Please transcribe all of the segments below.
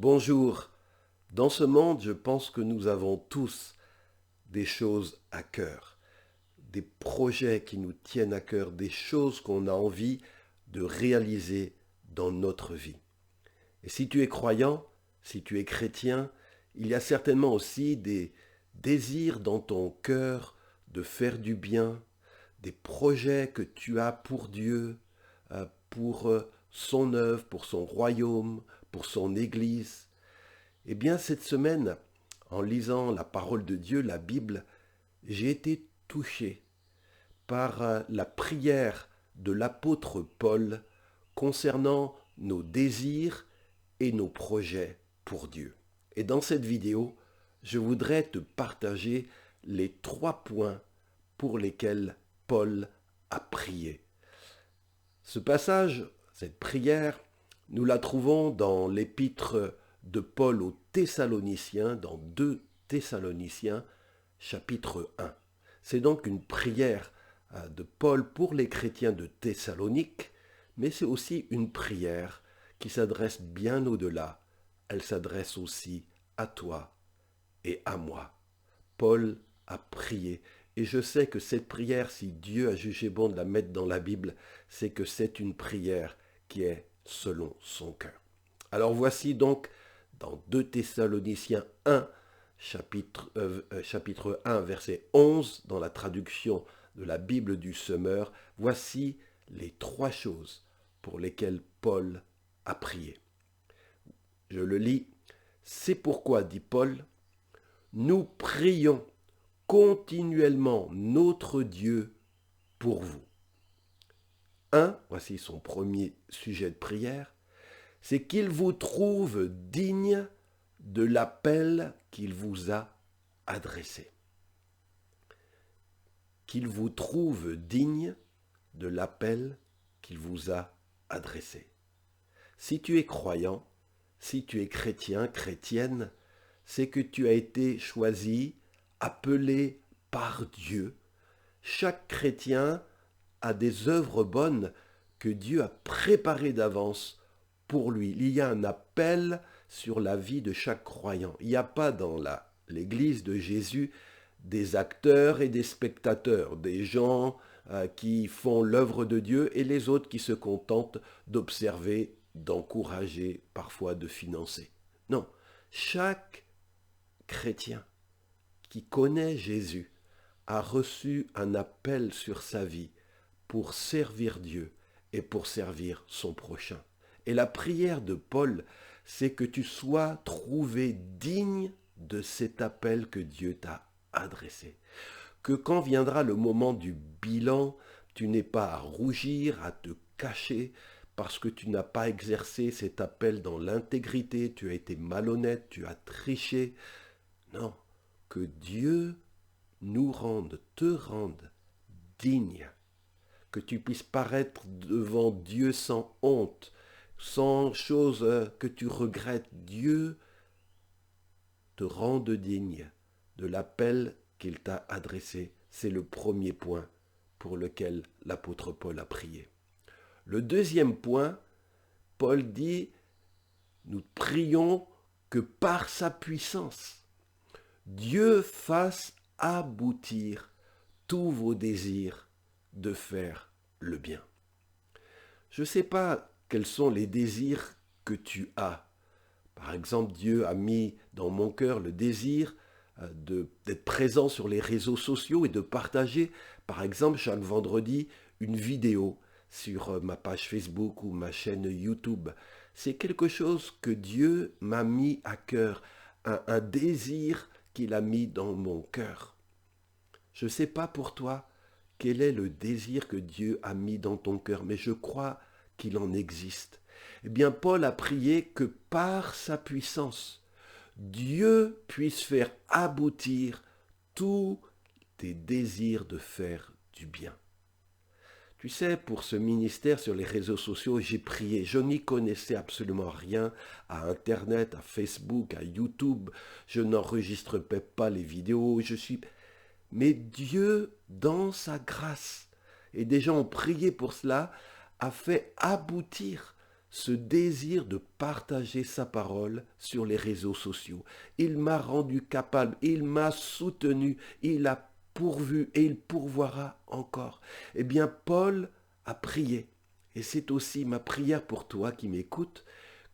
Bonjour. Dans ce monde, je pense que nous avons tous des choses à cœur, des projets qui nous tiennent à cœur, des choses qu'on a envie de réaliser dans notre vie. Et si tu es croyant, si tu es chrétien, il y a certainement aussi des désirs dans ton cœur de faire du bien, des projets que tu as pour Dieu, pour son œuvre, pour son royaume, pour son Église. Eh bien, cette semaine, en lisant la parole de Dieu, la Bible, j'ai été touché par la prière de l'apôtre Paul concernant nos désirs et nos projets pour Dieu. Et dans cette vidéo, je voudrais te partager les 3 points pour lesquels Paul a prié. Ce passage, cette prière, nous la trouvons dans l'épître de Paul aux Thessaloniciens, dans 2 Thessaloniciens, chapitre 1. C'est donc une prière de Paul pour les chrétiens de Thessalonique, mais c'est aussi une prière qui s'adresse bien au-delà. Elle s'adresse aussi à toi et à moi. Paul a prié. Et je sais que cette prière, si Dieu a jugé bon de la mettre dans la Bible, c'est que c'est une prière qui est selon son cœur. Alors voici donc dans 2 Thessaloniciens 1, chapitre 1, verset 11, dans la traduction de la Bible du Semeur, voici les 3 choses pour lesquelles Paul a prié. Je le lis. C'est pourquoi, dit Paul, nous prions continuellement notre Dieu pour vous. Voici son premier sujet de prière, c'est qu'il vous trouve digne de l'appel qu'il vous a adressé. Qu'il vous trouve digne de l'appel qu'il vous a adressé. Si tu es croyant, si tu es chrétien, chrétienne, c'est que tu as été choisi, appelé par Dieu. Chaque chrétien a des œuvres bonnes que Dieu a préparées d'avance pour lui. Il y a un appel sur la vie de chaque croyant. Il n'y a pas dans l'Église de Jésus des acteurs et des spectateurs, des gens qui font l'œuvre de Dieu et les autres qui se contentent d'observer, d'encourager, parfois de financer. Non, chaque chrétien qui connaît Jésus a reçu un appel sur sa vie pour servir Dieu et pour servir son prochain. Et la prière de Paul, c'est que tu sois trouvé digne de cet appel que Dieu t'a adressé. Que quand viendra le moment du bilan, tu n'aies pas à rougir, à te cacher, parce que tu n'as pas exercé cet appel dans l'intégrité, tu as été malhonnête, tu as triché. Non, que Dieu te rende digne, que tu puisses paraître devant Dieu sans honte, sans chose que tu regrettes. Dieu te rende digne de l'appel qu'il t'a adressé. C'est le premier point pour lequel l'apôtre Paul a prié. Le deuxième point, Paul dit, nous prions que par sa puissance, Dieu fasse aboutir tous vos désirs de faire le bien. Je ne sais pas quels sont les désirs que tu as. Par exemple, Dieu a mis dans mon cœur le désir d'être présent sur les réseaux sociaux et de partager, par exemple, chaque vendredi, une vidéo sur ma page Facebook ou ma chaîne YouTube. C'est quelque chose que Dieu m'a mis à cœur, un désir qu'il a mis dans mon cœur. Je ne sais pas pour toi quel est le désir que Dieu a mis dans ton cœur, mais je crois qu'il en existe. Eh bien, Paul a prié que par sa puissance, Dieu puisse faire aboutir tous tes désirs de faire du bien. Tu sais, pour ce ministère sur les réseaux sociaux, j'ai prié. Je n'y connaissais absolument rien à Internet, à Facebook, à YouTube. Je n'enregistrais pas les vidéos. Mais Dieu, dans sa grâce, et des gens ont prié pour cela, a fait aboutir ce désir de partager sa parole sur les réseaux sociaux. Il m'a rendu capable, il m'a soutenu, il a pourvu et il pourvoira encore. Eh bien, Paul a prié, et c'est aussi ma prière pour toi qui m'écoutes,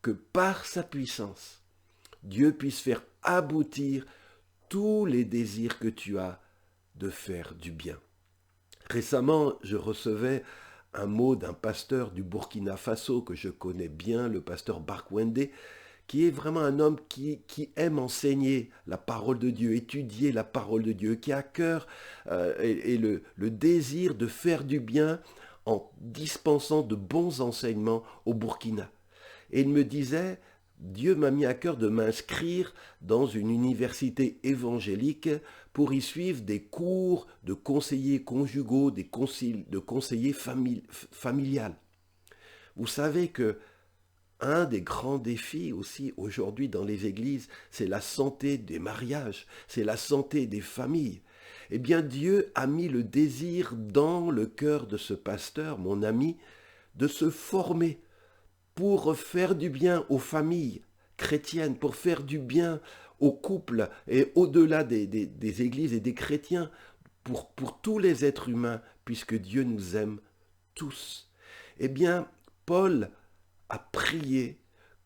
que par sa puissance, Dieu puisse faire aboutir tous les désirs que tu as de faire du bien. Récemment, je recevais un mot d'un pasteur du Burkina Faso que je connais bien, le pasteur Barkwende, qui est vraiment un homme qui aime enseigner la parole de Dieu, étudier la parole de Dieu, qui a à cœur et le désir de faire du bien en dispensant de bons enseignements au Burkina. Et il me disait, Dieu m'a mis à cœur de m'inscrire dans une université évangélique pour y suivre des cours de conseillers conjugaux, de conseillers familiales. Vous savez que un des grands défis aussi aujourd'hui dans les églises, c'est la santé des mariages, c'est la santé des familles. Eh bien, Dieu a mis le désir dans le cœur de ce pasteur, mon ami, de se former pour faire du bien aux familles chrétiennes, pour faire du bien aux couples et au-delà des églises et des chrétiens, pour tous les êtres humains, puisque Dieu nous aime tous. Eh bien, Paul a prié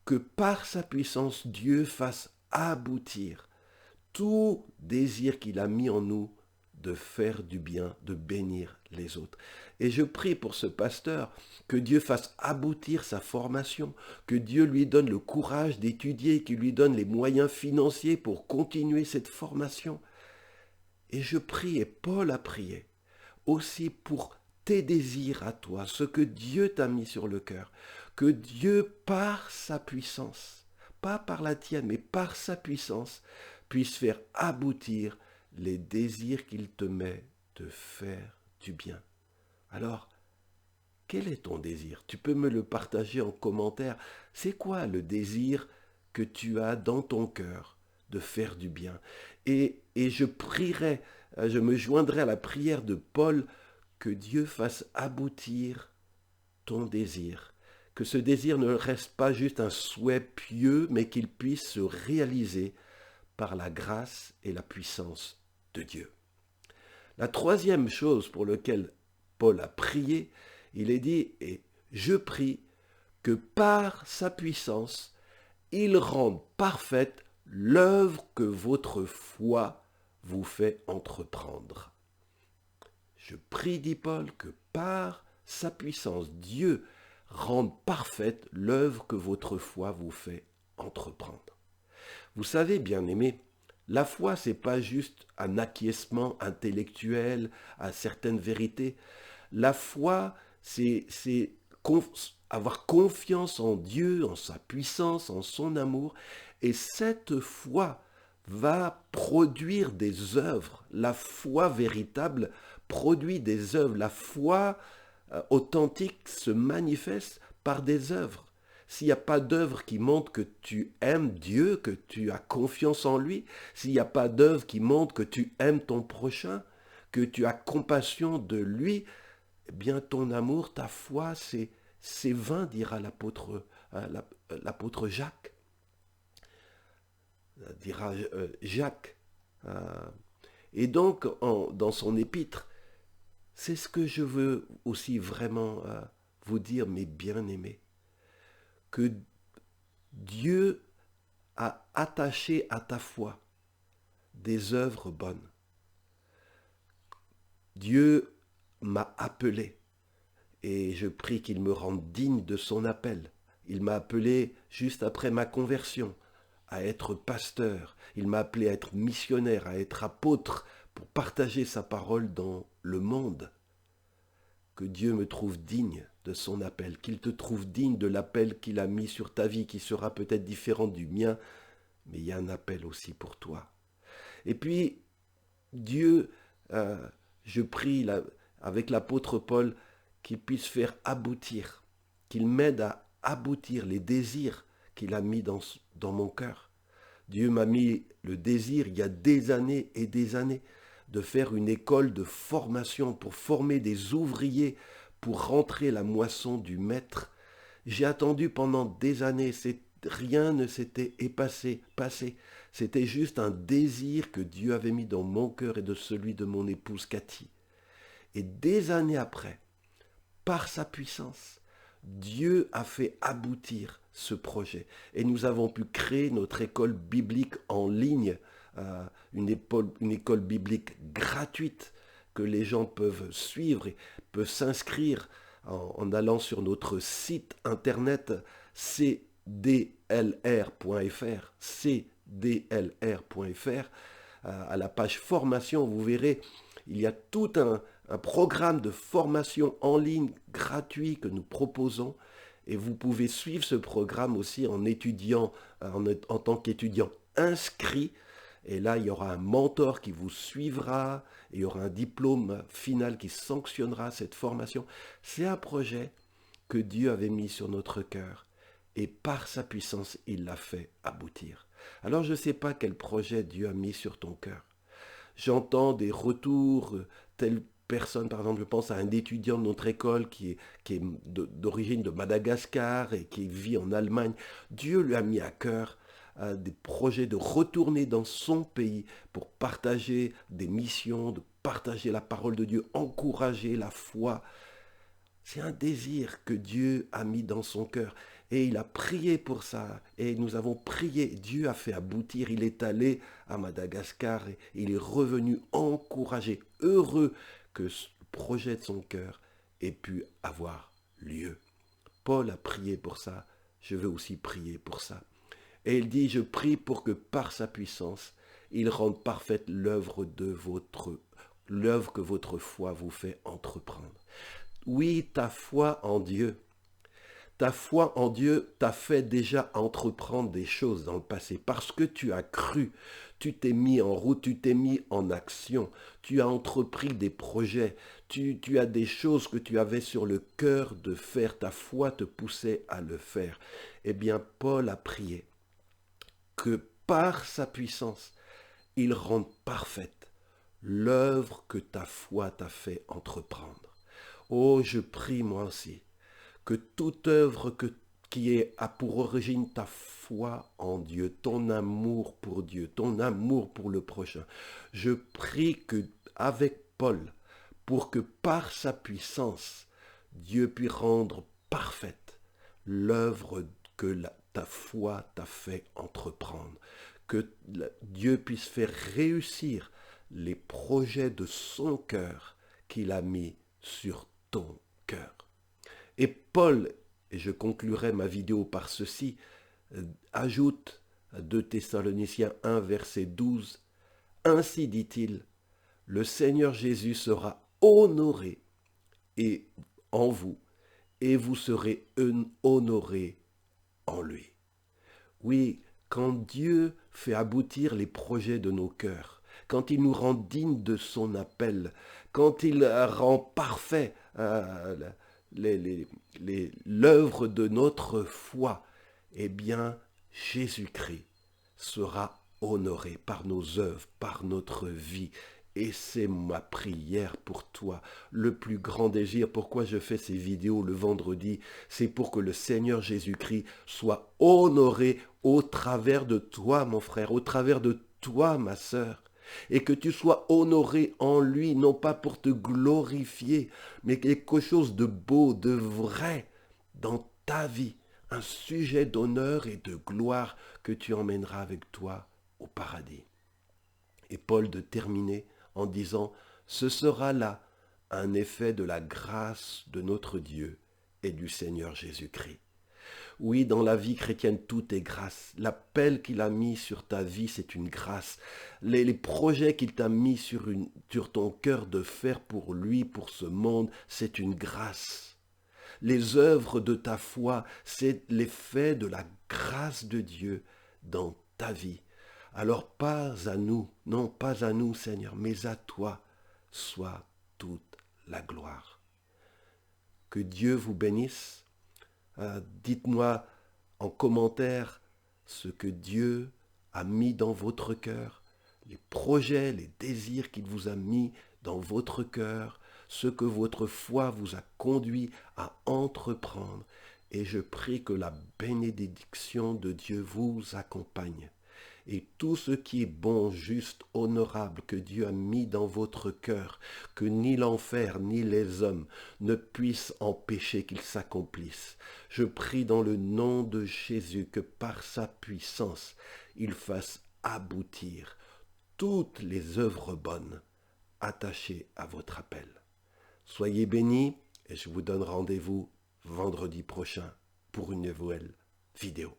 que par sa puissance, Dieu fasse aboutir tout désir qu'il a mis en nous de faire du bien, de bénir les autres. Et je prie pour ce pasteur que Dieu fasse aboutir sa formation, que Dieu lui donne le courage d'étudier, qu'il lui donne les moyens financiers pour continuer cette formation. Et je prie, et Paul a prié, aussi pour tes désirs à toi, ce que Dieu t'a mis sur le cœur, que Dieu, par sa puissance, pas par la tienne, mais par sa puissance, puisse faire aboutir les désirs qu'il te met de faire du bien. Alors, quel est ton désir? Tu peux me le partager en commentaire. C'est quoi le désir que tu as dans ton cœur de faire du bien? Et je prierai, je me joindrai à la prière de Paul, que Dieu fasse aboutir ton désir. Que ce désir ne reste pas juste un souhait pieux, mais qu'il puisse se réaliser par la grâce et la puissance de Dieu. La troisième chose pour laquelle Paul a prié, il est dit, et je prie que par sa puissance, il rende parfaite l'œuvre que votre foi vous fait entreprendre. Je prie, dit Paul, que par sa puissance, Dieu rende parfaite l'œuvre que votre foi vous fait entreprendre. Vous savez, bien-aimés, la foi, c'est pas juste un acquiescement intellectuel à certaines vérités. La foi, c'est avoir confiance en Dieu, en sa puissance, en son amour. Et cette foi va produire des œuvres. La foi véritable produit des œuvres. La foi authentique se manifeste par des œuvres. S'il n'y a pas d'œuvre qui montre que tu aimes Dieu, que tu as confiance en lui, s'il n'y a pas d'œuvre qui montre que tu aimes ton prochain, que tu as compassion de lui, eh bien ton amour, ta foi, c'est vain, dira l'apôtre Jacques. Dira Jacques. Et donc, dans son épître, c'est ce que je veux aussi vraiment vous dire, mes bien-aimés, que Dieu a attaché à ta foi des œuvres bonnes. Dieu m'a appelé et je prie qu'il me rende digne de son appel. Il m'a appelé juste après ma conversion à être pasteur. Il m'a appelé à être missionnaire, à être apôtre pour partager sa parole dans le monde. Que Dieu me trouve digne de son appel, qu'il te trouve digne de l'appel qu'il a mis sur ta vie, qui sera peut-être différent du mien, mais il y a un appel aussi pour toi. Et puis, Dieu, je prie avec l'apôtre Paul, qu'il puisse faire aboutir, qu'il m'aide à aboutir les désirs qu'il a mis dans mon cœur. Dieu m'a mis le désir, il y a des années et des années, de faire une école de formation pour former des ouvriers pour rentrer la moisson du maître. J'ai attendu pendant des années, rien ne s'était passé. C'était juste un désir que Dieu avait mis dans mon cœur et de celui de mon épouse Cathy. Et des années après, par sa puissance, Dieu a fait aboutir ce projet. Et nous avons pu créer notre école biblique en ligne, une école biblique gratuite que les gens peuvent suivre et peuvent s'inscrire en allant sur notre site internet cdlr.fr, cdlr.fr. À la page formation, vous verrez, il y a tout un programme de formation en ligne gratuit que nous proposons. Et vous pouvez suivre ce programme aussi en étudiant, en tant qu'étudiant inscrit. Et là, il y aura un mentor qui vous suivra, et il y aura un diplôme final qui sanctionnera cette formation. C'est un projet que Dieu avait mis sur notre cœur. Et par sa puissance, il l'a fait aboutir. Alors je ne sais pas quel projet Dieu a mis sur ton cœur. J'entends des retours, telle personne, par exemple, je pense à un étudiant de notre école qui est d'origine de Madagascar et qui vit en Allemagne. Dieu lui a mis à cœur des projets de retourner dans son pays pour partager des missions, de partager la parole de Dieu, encourager la foi. C'est un désir que Dieu a mis dans son cœur. Et il a prié pour ça. Et nous avons prié. Dieu a fait aboutir. Il est allé à Madagascar et il est revenu encouragé, heureux que ce projet de son cœur ait pu avoir lieu. Paul a prié pour ça. Je veux aussi prier pour ça. Et il dit, je prie pour que par sa puissance, il rende parfaite l'œuvre que votre foi vous fait entreprendre. Oui, ta foi en Dieu t'a fait déjà entreprendre des choses dans le passé parce que tu as cru, tu t'es mis en route, tu t'es mis en action, tu as entrepris des projets, tu as des choses que tu avais sur le cœur de faire, ta foi te poussait à le faire. Eh bien, Paul a prié que par sa puissance, il rende parfaite l'œuvre que ta foi t'a fait entreprendre. Oh, je prie moi aussi que toute œuvre a pour origine ta foi en Dieu, ton amour pour Dieu, ton amour pour le prochain. Je prie que avec Paul, pour que par sa puissance, Dieu puisse rendre parfaite l'œuvre que ta foi t'a fait entreprendre, que Dieu puisse faire réussir les projets de son cœur qu'il a mis sur ton cœur. Et Paul, et je conclurai ma vidéo par ceci, ajoute à 2 Thessaloniciens 1, verset 12, « Ainsi dit-il, le Seigneur Jésus sera honoré et en vous, et vous serez honorés en lui. » Oui, quand Dieu fait aboutir les projets de nos cœurs, quand il nous rend dignes de son appel, quand il rend parfait l'œuvre de notre foi, eh bien, Jésus-Christ sera honoré par nos œuvres, par notre vie. Et c'est ma prière pour toi. Le plus grand désir, pourquoi je fais ces vidéos le vendredi, c'est pour que le Seigneur Jésus-Christ soit honoré au travers de toi, mon frère, au travers de toi, ma sœur. Et que tu sois honoré en lui, non pas pour te glorifier, mais quelque chose de beau, de vrai dans ta vie, un sujet d'honneur et de gloire que tu emmèneras avec toi au paradis. Et Paul de terminer en disant, ce sera là un effet de la grâce de notre Dieu et du Seigneur Jésus-Christ. Oui, dans la vie chrétienne, tout est grâce. L'appel qu'il a mis sur ta vie, c'est une grâce. Les projets qu'il t'a mis sur ton cœur de faire pour lui, pour ce monde, c'est une grâce. Les œuvres de ta foi, c'est l'effet de la grâce de Dieu dans ta vie. Alors pas à nous, non pas à nous Seigneur, mais à toi soit toute la gloire. Que Dieu vous bénisse. Dites-moi en commentaire ce que Dieu a mis dans votre cœur, les projets, les désirs qu'il vous a mis dans votre cœur, ce que votre foi vous a conduit à entreprendre. et je prie que la bénédiction de Dieu vous accompagne. Et tout ce qui est bon, juste, honorable que Dieu a mis dans votre cœur, que ni l'enfer ni les hommes ne puissent empêcher qu'il s'accomplisse. Je prie dans le nom de Jésus que par sa puissance, il fasse aboutir toutes les œuvres bonnes attachées à votre appel. Soyez bénis et je vous donne rendez-vous vendredi prochain pour une nouvelle vidéo.